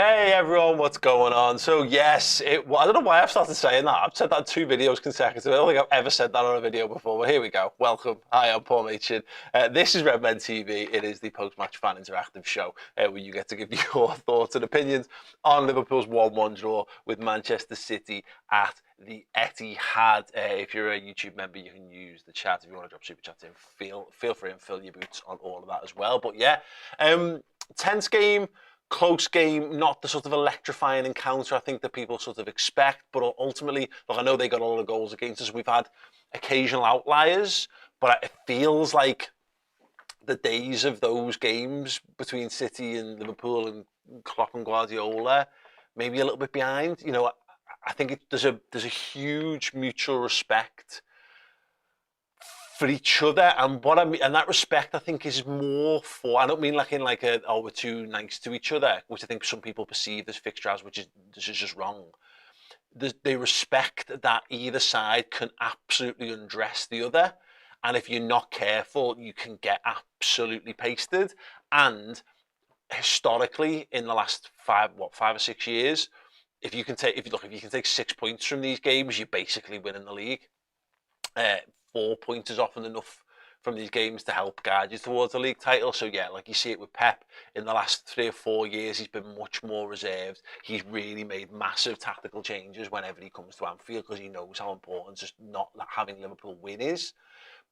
Hey everyone, what's going on? So yes, well, I don't know why I've started saying that. I've said that in 2 videos consecutively. I don't think I've ever said that on a video before, but here we go. Welcome. Hi, I'm Paul Machin. This is Redmen TV. It is the post-match fan interactive show where you get to give your thoughts and opinions on Liverpool's 1-1 draw with Manchester City at the Etihad. If you're a YouTube member, you can use the chat. If you want to drop super chats in, feel free and fill your boots on all of that as well. But yeah, tense game. Close game, not the sort of electrifying encounter I think that people sort of expect, but ultimately, look, I know they got a lot of goals against us. We've had occasional outliers, but it feels like the days of those games between City and Liverpool and Klopp and Guardiola maybe a little bit behind. I think there's a huge mutual respect for each other, and what I mean, and that respect I think is more for. I don't mean like in like we're too nice to each other, which I think some people perceive as fixture as, which is just wrong. They respect that either side can absolutely undress the other, and if you're not careful, you can get absolutely pasted. And historically, in the last 5 or 6 years, if you can take 6 points from these games, you're basically winning the league. 4 points is often enough from these games to help guide you towards the league title. So yeah, like you see it with Pep in the last 3 or 4 years, he's been much more reserved. He's really made massive tactical changes whenever he comes to Anfield because he knows how important just not having Liverpool win is,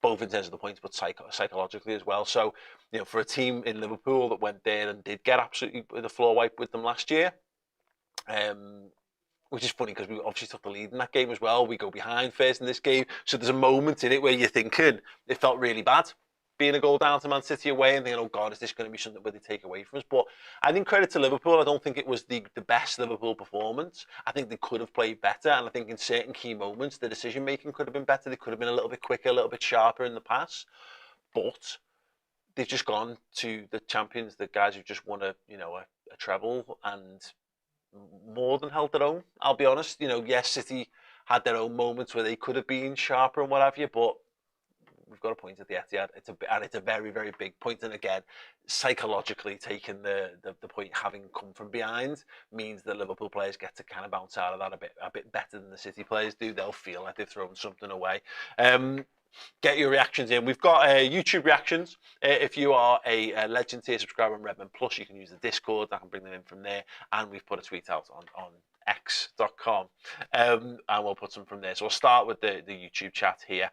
both in terms of the points but psychologically as well. So for a team in Liverpool that went there and did get absolutely the floor wipe with them last year, which is funny because we obviously took the lead in that game as well. We go behind first in this game. So there's a moment in it where you're thinking it felt really bad being a goal down to Man City away and thinking, oh God, is this going to be something where they take away from us? But I think credit to Liverpool. I don't think it was the best Liverpool performance. I think they could have played better. And I think in certain key moments, the decision making could have been better. They could have been a little bit quicker, a little bit sharper in the pass. But they've just gone to the champions, the guys who've just won a treble and more than held their own. I'll be honest. Yes, City had their own moments where they could have been sharper and what have you, but we've got a point at the Etihad. It's a very, very big point. And again, psychologically, taking the point having come from behind means that Liverpool players get to kind of bounce out of that a bit better than the City players do. They'll feel like they've thrown something away. Get your reactions in. We've got YouTube reactions. If you are a Legend tier subscriber on Redmen Plus, you can use the Discord. I can bring them in from there. And we've put a tweet out on x.com. And we'll put some from there. So we'll start with the YouTube chat here.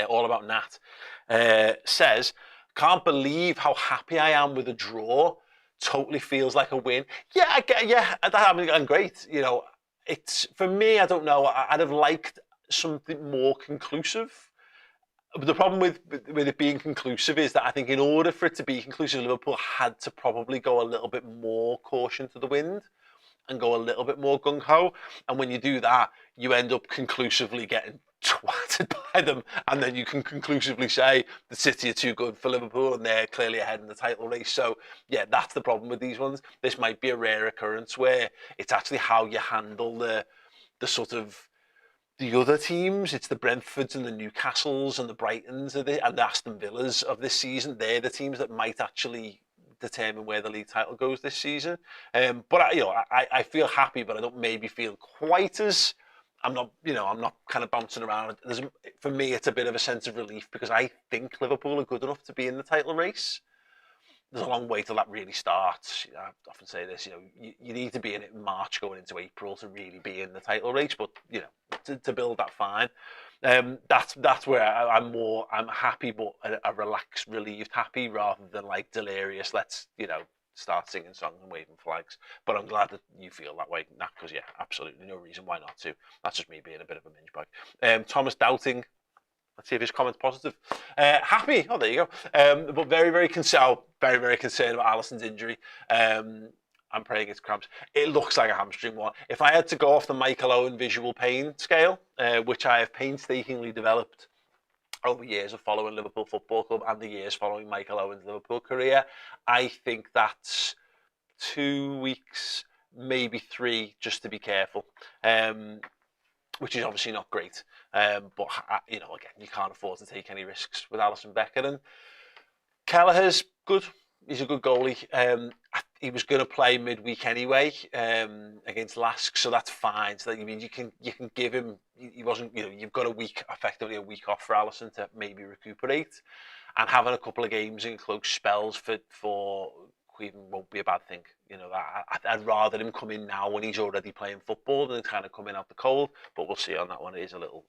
All About Nat says, can't believe how happy I am with a draw. Totally feels like a win. Yeah, that happened and great. It's for me, I don't know. I'd have liked something more conclusive. The problem with it being conclusive is that I think in order for it to be conclusive, Liverpool had to probably go a little bit more caution to the wind and go a little bit more gung-ho. And when you do that, you end up conclusively getting twatted by them. And then you can conclusively say the City are too good for Liverpool and they're clearly ahead in the title race. So, yeah, that's the problem with these ones. This might be a rare occurrence where it's actually how you handle the sort of the other teams. It's the Brentfords and the Newcastles and the Brightons and the Aston Villas of this season. They're the teams that might actually determine where the league title goes this season. But I feel happy, but I don't maybe feel quite as. I'm not kind of bouncing around. For me, it's a bit of a sense of relief because I think Liverpool are good enough to be in the title race. There's a long way till that really starts. I often say this, you need to be in it in March going into April to really be in the title race, but to build that fine. That's where I'm happy, but a relaxed, relieved happy rather than like delirious. Let's start singing songs and waving flags. But I'm glad that you feel that way, Nat, because yeah, absolutely no reason why not to. That's just me being a bit of a minge bag. Thomas doubting. Let's see if his comment's positive. Happy. Oh, there you go. But very, very concerned. Very, very concerned about Alisson's injury. I'm praying it's cramps. It looks like a hamstring one. If I had to go off the Michael Owen visual pain scale, which I have painstakingly developed over years of following Liverpool Football Club and the years following Michael Owen's Liverpool career, I think that's 2 weeks, maybe 3, just to be careful. Which is obviously not great. But, again, you can't afford to take any risks with Alisson Becker. And Kelleher's good. He's a good goalie. He was going to play midweek anyway against Lask, so that's fine. So that, I mean, you can give him. He wasn't. You've got effectively a week off for Alisson to maybe recuperate, and having a couple of games in close spells for Queven won't be a bad thing. I'd rather him come in now when he's already playing football than kind of coming out the cold. But we'll see on that one. It is a little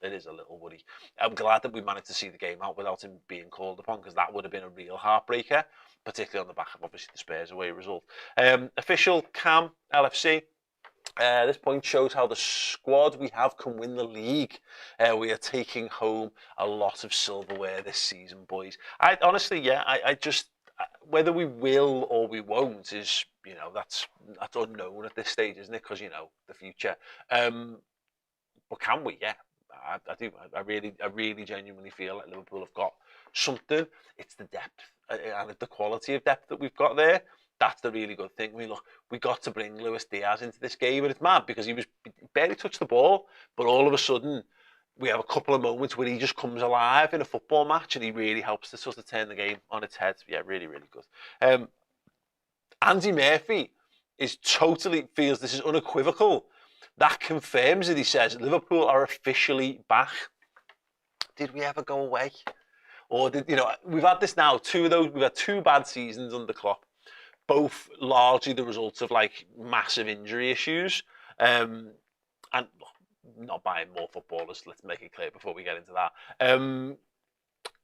worry. I'm glad that we managed to see the game out without him being called upon, because that would have been a real heartbreaker, particularly on the back of obviously the Spurs away result. Official Cam LFC. This point shows how the squad we have can win the league. We are taking home a lot of silverware this season, boys. I just whether we will or we won't is that's unknown at this stage, isn't it? Because the future. But can we? Yeah, I do. I really genuinely feel like Liverpool have got something. It's the depth and the quality of depth that we've got there. That's the really good thing. I mean, look, we got to bring Luis Diaz into this game, and it's mad because he barely touched the ball, but all of a sudden we have a couple of moments where he just comes alive in a football match, and he really helps to sort of turn the game on its head. Yeah, really, really good. Andy Murphy feels this is unequivocal. That confirms it. He says Liverpool are officially back. Did we ever go away? Or we've had this now. We've had 2 bad seasons under Klopp, both largely the result of like massive injury issues, and not buying more footballers. Let's make it clear before we get into that.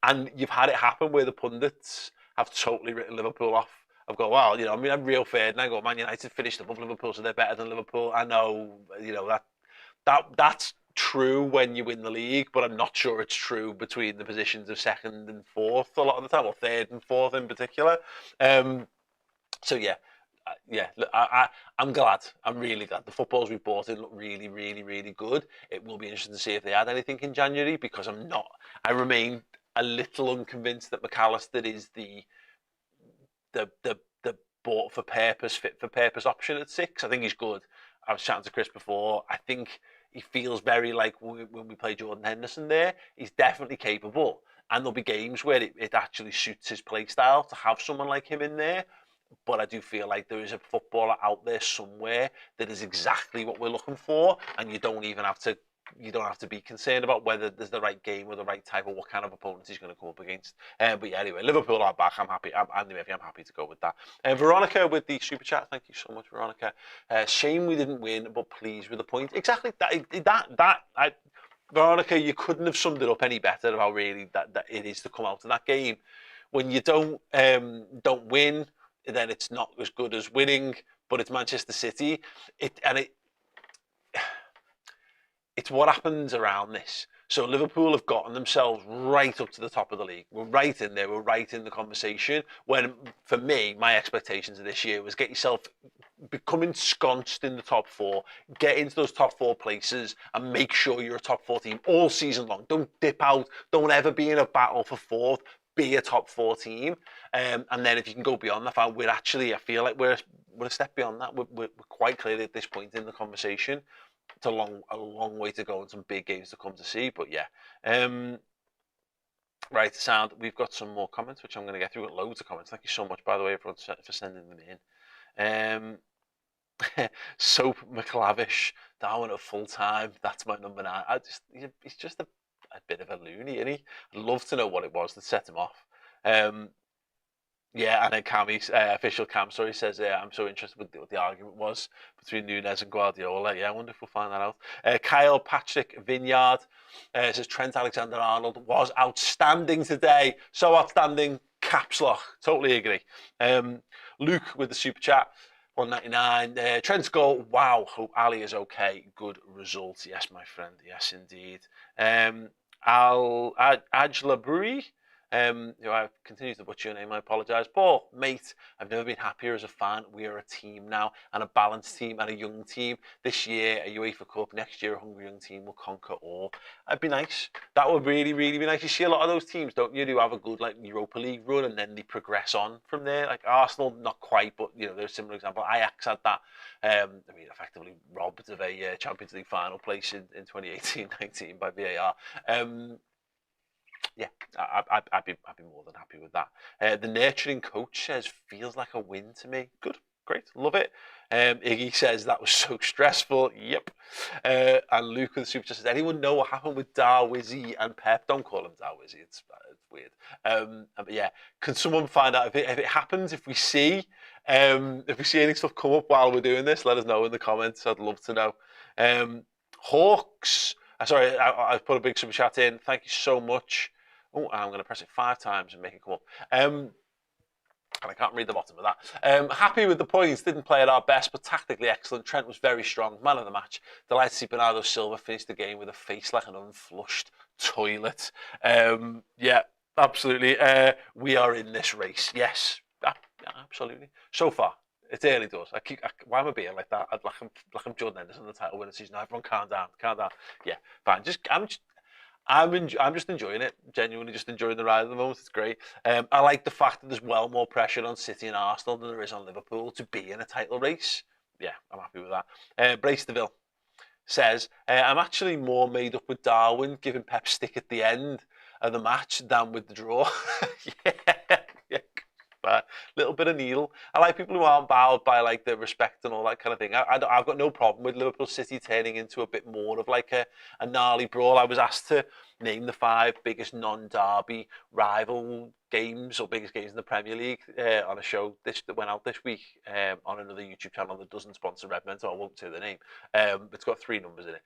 And you've had it happen where the pundits have totally written Liverpool off. I've got, well, I'm real fair, and I go, Man United finished above Liverpool, so they're better than Liverpool. I know, that's true when you win the league, but I'm not sure it's true between the positions of 2nd and 4th a lot of the time, or 3rd and 4th in particular. So yeah, I'm glad. I'm really glad. The footballs we've bought in look really, really, really good. It will be interesting to see if they add anything in January, because I remain a little unconvinced that McAllister is the bought for purpose, fit for purpose option at 6. I think he's good. I was chatting to Chris before. I think he feels very like when we play Jordan Henderson there. He's definitely capable, and there'll be games where it actually suits his play style to have someone like him in there. But I do feel like there is a footballer out there somewhere that is exactly what we're looking for, and you don't have to be concerned about whether there's the right game or the right type or what kind of opponent he's going to come up against. But yeah, anyway, Liverpool are back. I'm happy. Andy Murphy, I'm happy to go with that. Veronica with the super chat. Thank you so much, Veronica. Shame we didn't win, but pleased with the point. Exactly Veronica, you couldn't have summed it up any better about really that it is to come out of that game. When you don't win, then it's not as good as winning, but it's Manchester City. It's what happens around this. So Liverpool have gotten themselves right up to the top of the league. We're right in there. We're right in the conversation. When, for me, my expectations of this year was get yourself become ensconced in the top 4, get into those top 4 places, and make sure you're a top 4 team all season long. Don't dip out. Don't ever be in a battle for 4th. Be a top 4 team, and then if you can go beyond that, I feel like we're a step beyond that. We're quite clearly at this point in the conversation. It's a long way to go and some big games to come to see. But yeah, right. Sound. We've got some more comments, which I'm going to get through. We've got loads of comments. Thank you so much, by the way, everyone, for sending them in. Soap McLavish, Darwin at full time. That's my number 9. He's just a bit of a loony, isn't he? I'd love to know what it was that set him off. Yeah, and then official Cam, says, I'm so interested with what the argument was between Nunes and Guardiola. Yeah, I wonder if we'll find that out. Kyle Patrick Vineyard says, Trent Alexander-Arnold was outstanding today. So outstanding, caps lock. Totally agree. Luke with the super chat. 199. Trent's goal. Wow. Hope Ali is okay. Good result. Yes, my friend. Yes, indeed. Ajlaburi, who I continue to butcher your name, I apologise. Paul, mate, I've never been happier as a fan. We are a team now, and a balanced team, and a young team. This year, a UEFA Cup. Next year, a hungry young team will conquer all. That'd be nice. That would really, really be nice. You see a lot of those teams, don't you, who have a good Europa League run, and then they progress on from there. Like Arsenal, not quite, but there's a similar example. Ajax had that. Effectively robbed of a Champions League final place in 2018-19 by VAR. Yeah, I'd be more than happy with that. The nurturing coach says feels like a win to me. Good, great, love it. Iggy says that was so stressful. Yep. And Luke with the super chat says, anyone know what happened with Darwizzy and Pep? Don't call him Darwizzy. It's weird. But yeah, can someone find out if it happens? If we see any stuff come up while we're doing this, let us know in the comments. I'd love to know. Hawks. Sorry, I put a big super chat in. Thank you so much. Oh, I'm going to press it 5 times and make it come up. And I can't read the bottom of that. Happy with the points. Didn't play at our best, but tactically excellent. Trent was very strong. Man of the match. Delighted to see Bernardo Silva finish the game with a face like an unflushed toilet. Yeah, absolutely. We are in this race. Yes, absolutely. So far. It's early doors. Why am I being like that? Like I'm Jordan Henderson, the title winner season. Everyone calm down. Yeah, fine. I'm just enjoying it. Genuinely, just enjoying the ride at the moment. It's great. I like the fact that there's well more pressure on City and Arsenal than there is on Liverpool to be in a title race. Yeah, I'm happy with that. Brace DeVille says, I'm actually more made up with Darwin giving Pep stick at the end of the match than with the draw. yeah. A little bit of needle. I like people who aren't bowed by like the respect and all that kind of thing. I've got no problem with Liverpool City turning into a bit more of like a gnarly brawl. I was asked to name the 5 biggest non-derby rival games or biggest games in the Premier League on a show that went out this week on another YouTube channel that doesn't sponsor Redmen, so I won't say the name. It's got 3 numbers in it.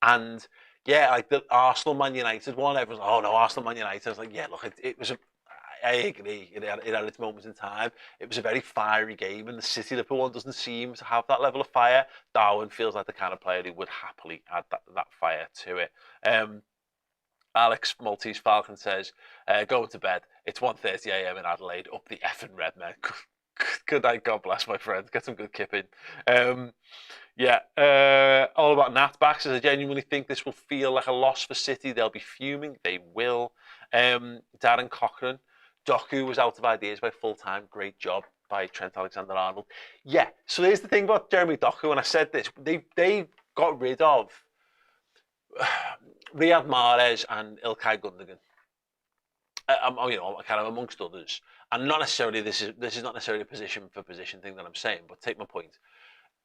And yeah, like the Arsenal Man United one, everyone's like, oh no, Arsenal Man United. I was like, yeah, look, it was I agree. It had its moments in time. It was a very fiery game, and the City Liverpool one doesn't seem to have that level of fire. Darwin feels like the kind of player who would happily add that fire to it. Alex Maltese Falcon says, going to bed. It's 1:30 a.m. in Adelaide. Up the effing Redmen. Good night. God bless, my friend. Get some good kipping. Yeah, all about Natback says, I genuinely think this will feel like a loss for City. They'll be fuming. They will. Darren Cochran. Doku was out of ideas by full time. Great job by Trent Alexander-Arnold. Yeah, so here's the thing about Jeremy Doku, and I said this. They got rid of Riyad Mahrez and Ilkay Gundogan. Kind of amongst others. And not necessarily, this is not necessarily a position for position thing that I'm saying, but take my point.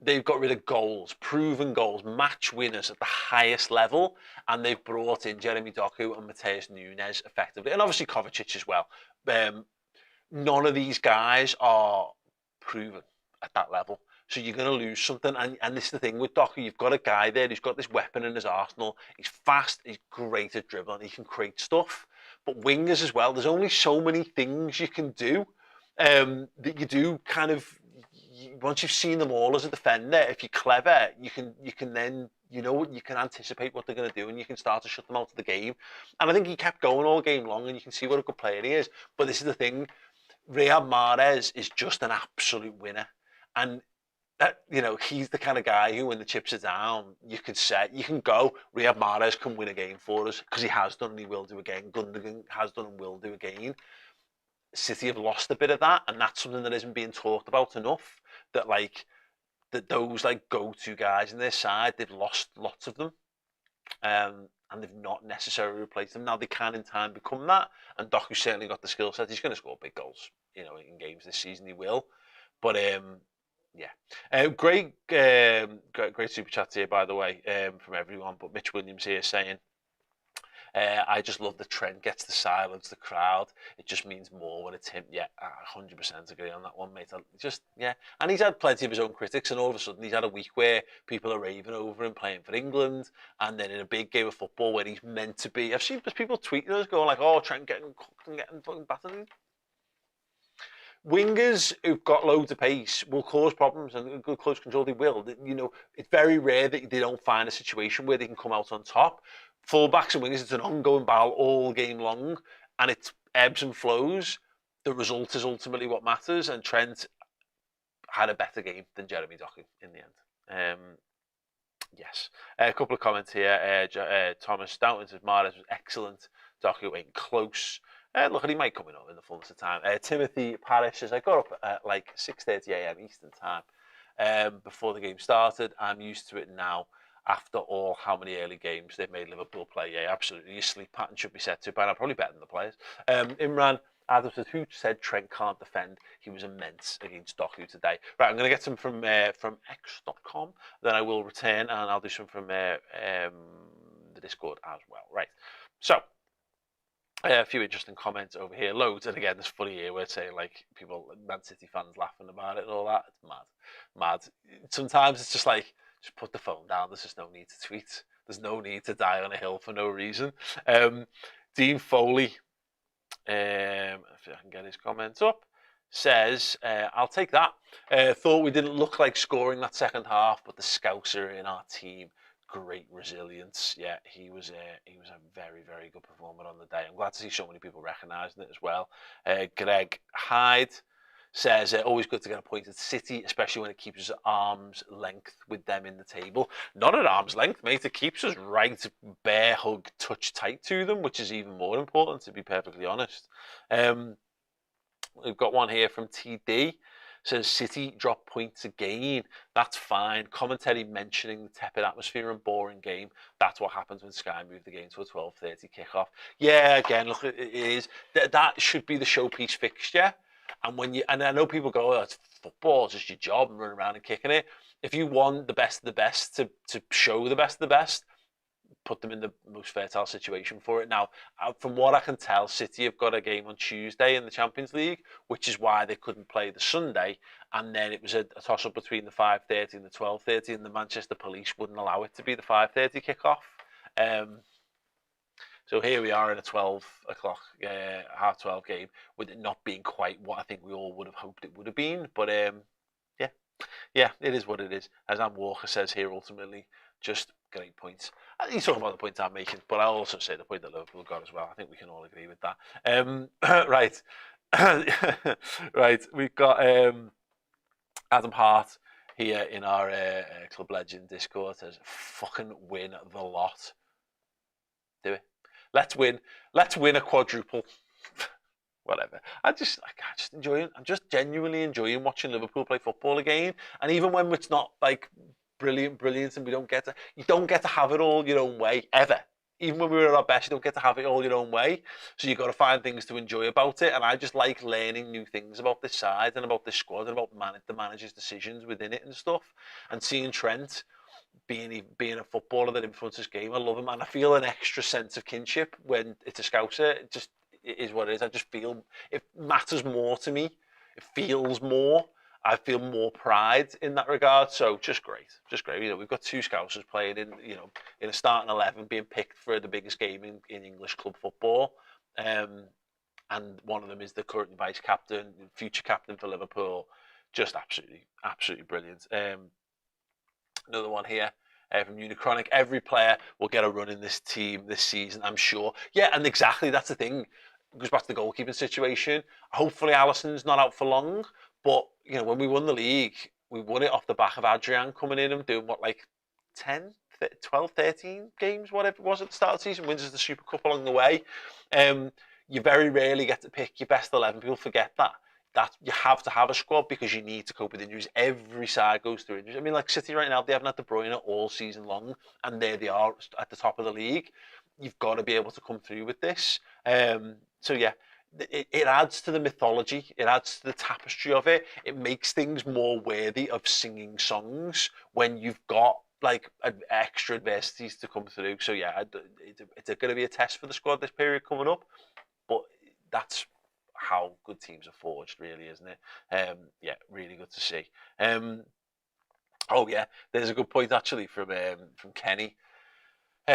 They've got rid of goals, proven goals, match winners at the highest level, and they've brought in Jeremy Doku and Mateus Nunes effectively, and obviously Kovacic as well. None of these guys are proven at that level, so you're going to lose something. And this is the thing with Doku, you've got a guy there who's got this weapon in his arsenal. He's fast, he's great at dribbling, he can create stuff. But wingers as well, there's only so many things you can do that you do kind of. Once you've seen them all as a defender, if you're clever, you can then, you can anticipate what they're going to do and you can start to shut them out of the game. And I think he kept going all game long, and you can see what a good player he is. But this is the thing, Riyad Mahrez is just an absolute winner. And he's the kind of guy who, when the chips are down, you can go, Riyad Mahrez can win a game for us, because he has done and he will do again. Gundogan has done and will do again. City have lost a bit of that, and that's something that isn't being talked about enough. That those go-to guys in their side, they've lost lots of them, and they've not necessarily replaced them. Now they can in time become that, and Doku's certainly got the skill set. He's going to score big goals, in games this season. He will, but yeah. Great super chat here, by the way, from everyone. But Mitch Williams here saying, I just love that Trent gets to silence the crowd. It just means more when it's him. Yeah, I 100% agree on that one, mate. And he's had plenty of his own critics, and all of a sudden he's had a week where people are raving over him playing for England, and then in a big game of football where he's meant to be. I've seen people tweeting us going like, "Oh, Trent getting cooked and getting fucking battered." Wingers who've got loads of pace will cause problems, and good close control they will. It's very rare that they don't find a situation where they can come out on top. Fullbacks and wingers, it's an ongoing battle all game long, and it ebbs and flows. The result is ultimately what matters, and Trent had a better game than Jeremy Doku in the end. Yes. A couple of comments here. Thomas Stoughton says, Mahrez was excellent. Doku ain't close. Look, he might come in in the fullness of time. Timothy Parrish says, I got up at like 6:30 a.m. Eastern time before the game started. I'm used to it now. after all how many early games they've made Liverpool play. Yeah, absolutely. Your sleep pattern should be set to by now, probably better than the players. Imran Adam says, who said Trent can't defend? He was immense against Doku today. Right, I'm going to get some from x.com, then I will return, and I'll do some from the Discord as well. Right, so a few interesting comments over here, loads, and again, it's funny here, we're saying like people, Man City fans laughing about it and all that. It's mad. Sometimes it's just like, just put the phone down. There's just no need to tweet. There's no need to die on a hill for no reason. Dean Foley, if I can get his comments up, says, I'll take that. Thought we didn't look like scoring that second half, but the Scouser in our team, great resilience. Yeah, he was a very, very good performer on the day. I'm glad to see so many people recognising it as well. Greg Hyde says, always good to get a point at City, especially when it keeps us at arm's length with them in the table. Not at arm's length, mate. It keeps us right bear hug, touch tight to them, which is even more important, to be perfectly honest. We've got one here from TD. Says City drop points again. That's fine. Commentary mentioning the tepid atmosphere and boring game. That's what happens when Sky move the game to a 12:30 kickoff. Yeah, again, look, it is. That should be the showpiece fixture. And I know people go, oh, it's football, it's just your job and running around and kicking it. If you want the best of the best to show the best of the best, put them in the most fertile situation for it. Now, from what I can tell, City have got a game on Tuesday in the Champions League, which is why they couldn't play the Sunday. And then it was a toss-up between the 5:30 and the 12:30, and the Manchester police wouldn't allow it to be the 5:30 kickoff. So here we are in a 12 o'clock, half 12 game, with it not being quite what I think we all would have hoped it would have been. But yeah, it is what it is. As Ann Walker says here, ultimately, just great points. He's talking about the points I'm making, but I'll also say the point that Liverpool got as well. I think we can all agree with that. Right. Right, we've got Adam Hart here in our Club Legend Discord. Says, fucking win the lot. Do it. Let's win a quadruple. Whatever. I just enjoy it. I'm just genuinely enjoying watching Liverpool play football again. And even when it's not like brilliant, and you don't get to have it all your own way ever. Even when we were at our best, you don't get to have it all your own way. So you've got to find things to enjoy about it. And I just like learning new things about this side and about this squad and about the manager's decisions within it and stuff. And seeing Trent being a footballer that influences game, I love him, and I feel an extra sense of kinship when it's a Scouser. It is what it is. I just feel it matters more to me. It feels more. I feel more pride in that regard. So just great. You know, we've got two Scousers playing in a starting 11, being picked for the biggest game in English club football. And one of them is the current vice captain, future captain for Liverpool. Just absolutely brilliant. Another one here from Unichronic. Every player will get a run in this team this season, I'm sure. Yeah, and exactly, that's the thing. It goes back to the goalkeeping situation. Hopefully Alisson's not out for long, but you know, when we won the league, we won it off the back of Adrian coming in and doing what, like 10, 12, 13 games, whatever it was at the start of the season, wins us the Super Cup along the way. You very rarely get to pick your best 11. People forget that you have to have a squad because you need to cope with injuries. Every side goes through injuries. I mean, like City right now, they haven't had De Bruyne all season long, and there they are at the top of the league. You've got to be able to come through with this. So yeah, it adds to the mythology. It adds to the tapestry of it. It makes things more worthy of singing songs when you've got like extra adversities to come through. So yeah, it's going to be a test for the squad this period coming up, but that's how good teams are forged, really, isn't it? Yeah, really good to see. Oh yeah, there's a good point actually from Kenny.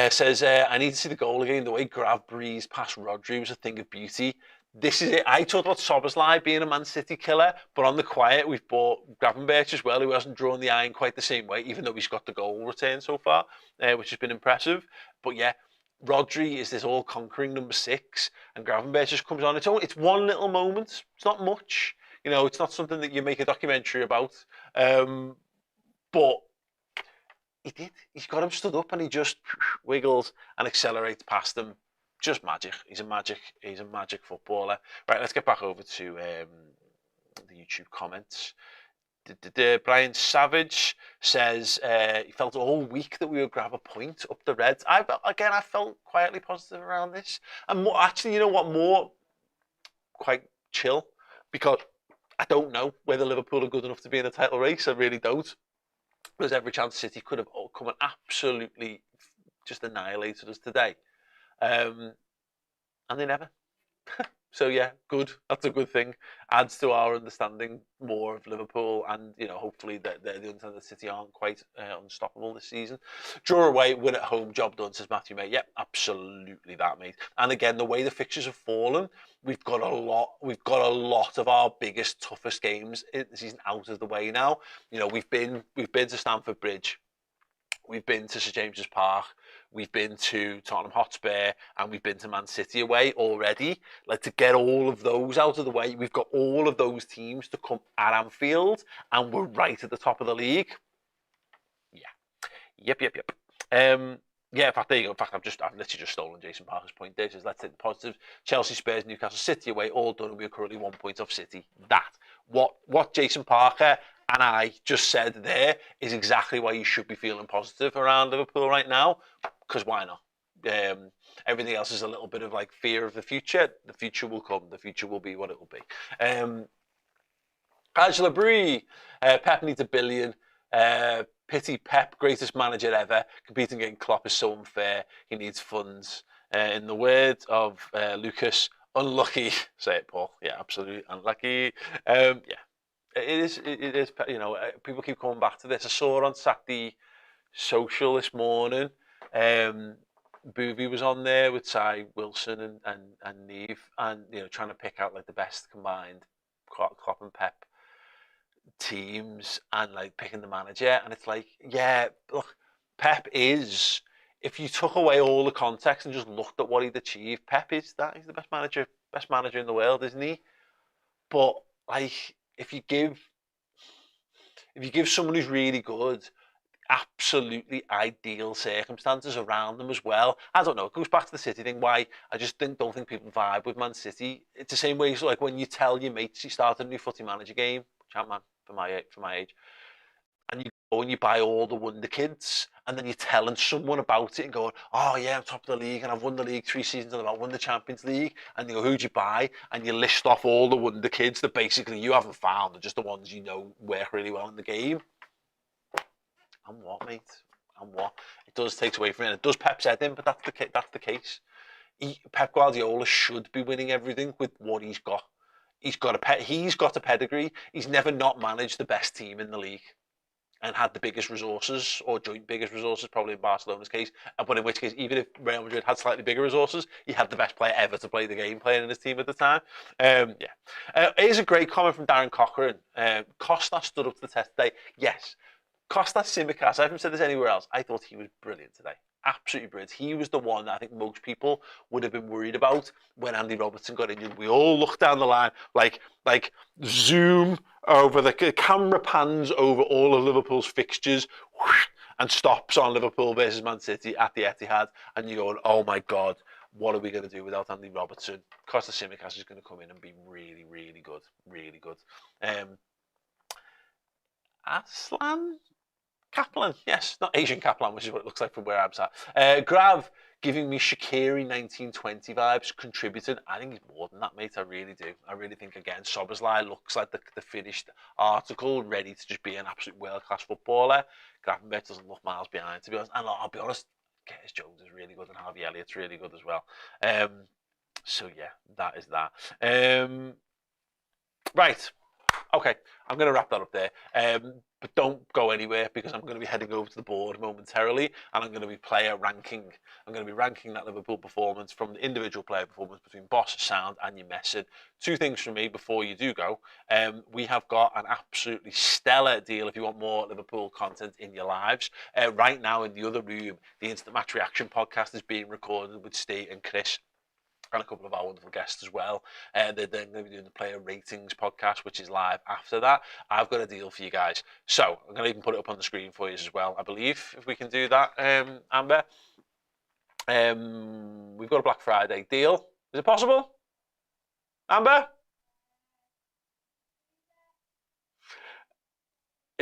Says, I need to see the goal again. The way Grav breezed past Rodri was a thing of beauty. This is it. I talked about Szoboszlai being a Man City killer, but on the quiet, we've bought Gravenberch as well, who hasn't drawn the eye in quite the same way, even though he's got the goal return so far, which has been impressive. But yeah, Rodri is this all-conquering number 6, and Gravenberch just comes on. It's one little moment. It's not much. You know, it's not something that you make a documentary about. But he did. He's got him stood up and he just wiggles and accelerates past them. Just magic. He's a magic footballer. Right, let's get back over to the YouTube comments. Brian Savage says he felt all week that we would grab a point up the Reds. I felt quietly positive around this, and more, actually, you know what, more quite chill, because I don't know whether Liverpool are good enough to be in the title race. I really don't. There's every chance City could have come and absolutely just annihilated us today, and they never. So yeah, good. That's a good thing. Adds to our understanding more of Liverpool, and hopefully the understand that City aren't quite unstoppable this season. Draw away, win at home, job done, says Matthew, mate. Yep, absolutely that, mate. And again, the way the fixtures have fallen, we've got a lot of our biggest, toughest games in the season out of the way now. We've been to Stamford Bridge. We've been to St James's Park, we've been to Tottenham Hotspur, and we've been to Man City away already. Like, to get all of those out of the way, we've got all of those teams to come at Anfield, and we're right at the top of the league. Yeah. Yep. Yeah, in fact, there you go. In fact, I've literally just stolen Jason Parker's point there. Says, let's take the positives. Chelsea, Spurs, Newcastle, City away, all done, and we're currently 1 point off City. What Jason Parker and I just said there is exactly why you should be feeling positive around Liverpool right now, because why not? Everything else is a little bit of like fear of the future. The future will come. The future will be what it will be. Angela Brie, Pep needs $1 billion. Pity Pep, greatest manager ever. Competing against Klopp is so unfair. He needs funds. In the words of Lucas, unlucky. Say it, Paul. Yeah, absolutely unlucky. Yeah. It is. People keep coming back to this. I saw it on Saturday Social this morning. Boovie was on there with Ty Wilson and Neve, and trying to pick out like the best combined Klopp and Pep teams, and like picking the manager. And it's like, yeah, look, Pep is. If you took away all the context and just looked at what he'd achieved, Pep is that. He's the best manager in the world, isn't he? But like, if you give someone who's really good absolutely ideal circumstances around them as well, I don't know, it goes back to the City thing, why I just don't think people vibe with Man City. It's the same way, so like when you tell your mates you started a new footy manager game, Champman, for my age, and you go and you buy all the Wonder Kids, and then you're telling someone about it and going, oh yeah, I'm top of the league and I've won the league 3 seasons and I've won the Champions League, and you go, who'd you buy? And you list off all the Wonder Kids that basically you haven't found, they're just the ones work really well in the game. And what, mate? And what? It does take away from it. It does Pep's head in, but that's the case. Pep Guardiola should be winning everything with what he's got. He's got a pedigree. He's never not managed the best team in the league and had the biggest resources, or joint biggest resources, probably in Barcelona's case. But in which case, even if Real Madrid had slightly bigger resources, he had the best player ever to play the game playing in his team at the time. Here's a great comment from Darren Cochrane. Costa stood up to the test today. Yes. Kostas Tsimikas, I haven't said this anywhere else. I thought he was brilliant today. Absolutely brilliant. He was the one that I think most people would have been worried about when Andy Robertson got injured. We all looked down the line, like zoom over the camera, pans over all of Liverpool's fixtures, whoosh, and stops on Liverpool versus Man City at the Etihad, and you're going, oh my God, what are we going to do without Andy Robertson? Kostas Tsimikas is going to come in and be really, really good. Really good. Aslan Kaplan, yes, not Asian Kaplan, which is what it looks like from where I'm sat. Grav giving me Shaqiri 1920 vibes, contributed. I think he's more than that, mate. I really do. I really think, again, Soboslai looks like the finished article, ready to just be an absolute world-class footballer. Gravenberch doesn't look miles behind, to be honest. And I'll be honest, Curtis Jones is really good, and Harvey Elliott's really good as well. So yeah, that is that. Right. Okay, I'm going to wrap that up there. But don't go anywhere, because I'm going to be heading over to the board momentarily, and I'm going to be player ranking. I'm going to be ranking that Liverpool performance from the individual player performance between Boss, Sound, and your Messin. 2 things from me before you do go. We have got an absolutely stellar deal if you want more Liverpool content in your lives. Right now in the other room, the Instant Match Reaction podcast is being recorded with Steve and Chris, and a couple of our wonderful guests as well. They're then going to be doing the player ratings podcast, which is live after that. I've got a deal for you guys. So I'm going to even put it up on the screen for you as well, I believe, if we can do that, Amber. We've got a Black Friday deal. Is it possible? Amber?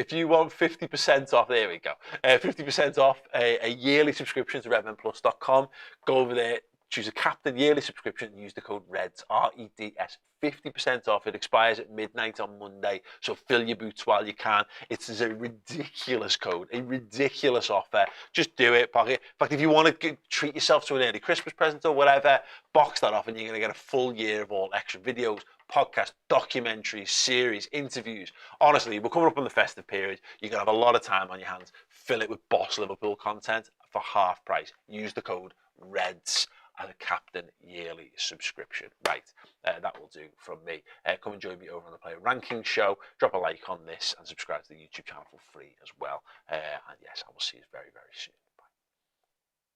if you want 50% off, there we go. 50% off a yearly subscription to redmenplus.com. Go over there, choose a captain yearly subscription, and use the code REDS, REDS. 50% off. It expires at midnight on Monday, so fill your boots while you can. It's a ridiculous code, a ridiculous offer. Just do it. In fact, if you want to treat yourself to an early Christmas present or whatever, box that off and you're going to get a full year of all extra videos, podcasts, documentaries, series, interviews. Honestly, we're coming up on the festive period. You're going to have a lot of time on your hands. Fill it with boss Liverpool content for half price. Use the code REDS as a captain yearly subscription. Right, that will do from me. Come and join me over on the Player Rankings show. Drop a like on this and subscribe to the YouTube channel for free as well. And yes, I will see you very, very soon.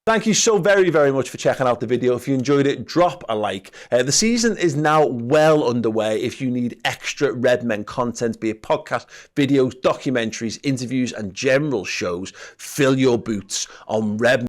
Thank you so very, very much for checking out the video. If you enjoyed it, drop a like. The season is now well underway. If you need extra Redmen content, be it podcast, videos, documentaries, interviews, and general shows, fill your boots on Redmen.